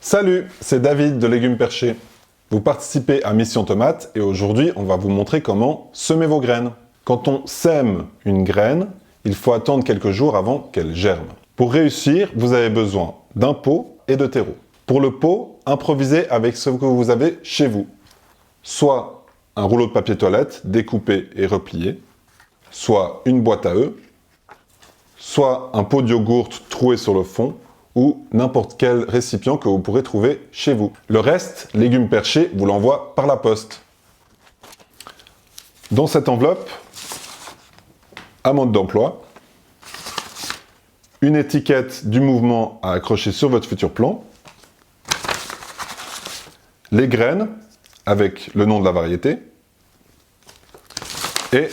Salut, c'est David de Légumes Perchés. Vous participez à Mission Tomate et aujourd'hui, on va vous montrer comment semer vos graines. Quand on sème une graine, il faut attendre quelques jours avant qu'elle germe. Pour réussir, vous avez besoin d'un pot et de terreau. Pour le pot, improvisez avec ce que vous avez chez vous. Soit un rouleau de papier toilette découpé et replié, soit une boîte à œufs, soit un pot de yogourt troué sur le fond, ou n'importe quel récipient que vous pourrez trouver chez vous. Le reste, Légumes Perchés vous l'envoie par la poste. Dans cette enveloppe, un mode d'emploi, une étiquette du mouvement à accrocher sur votre futur plan, les graines avec le nom de la variété et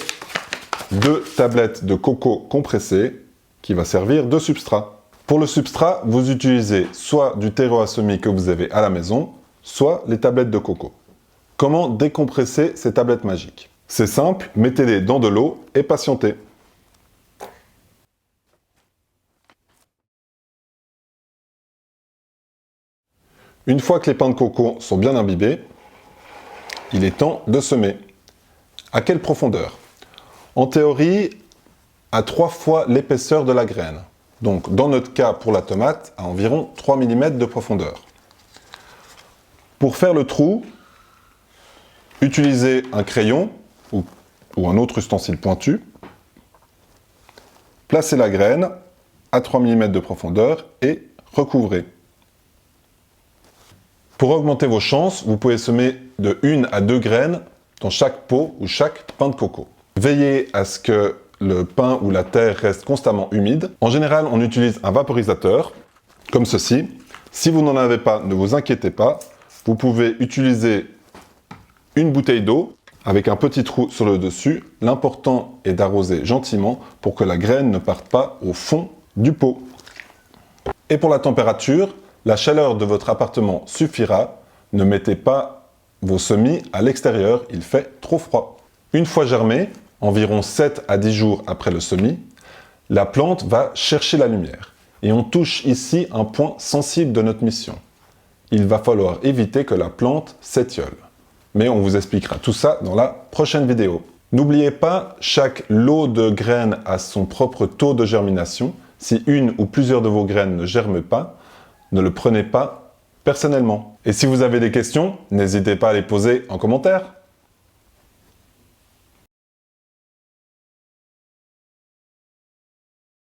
2 tablettes de coco compressé qui va servir de substrat. Pour le substrat, vous utilisez soit du terreau à semis que vous avez à la maison, soit les tablettes de coco. Comment décompresser ces tablettes magiques? C'est simple, mettez-les dans de l'eau et patientez. Une fois que les pains de coco sont bien imbibés, il est temps de semer. À quelle profondeur? En théorie, à 3 fois l'épaisseur de la graine. Donc, dans notre cas, pour la tomate, à environ 3 mm de profondeur. Pour faire le trou, utilisez un crayon ou un autre ustensile pointu. Placez la graine à 3 mm de profondeur et recouvrez. Pour augmenter vos chances, vous pouvez semer de 1 à 2 graines dans chaque pot ou chaque pain de coco. Veillez à ce que le pain ou la terre reste constamment humide. En général, on utilise un vaporisateur, comme ceci. Si vous n'en avez pas, ne vous inquiétez pas. Vous pouvez utiliser une bouteille d'eau avec un petit trou sur le dessus. L'important est d'arroser gentiment pour que la graine ne parte pas au fond du pot. Et pour la température, la chaleur de votre appartement suffira. Ne mettez pas vos semis à l'extérieur, il fait trop froid. Une fois germé, environ 7 à 10 jours après le semis, la plante va chercher la lumière. Et on touche ici un point sensible de notre mission. Il va falloir éviter que la plante s'étiole. Mais on vous expliquera tout ça dans la prochaine vidéo. N'oubliez pas, chaque lot de graines a son propre taux de germination. Si une ou plusieurs de vos graines ne germent pas, ne le prenez pas personnellement. Et si vous avez des questions, n'hésitez pas à les poser en commentaire.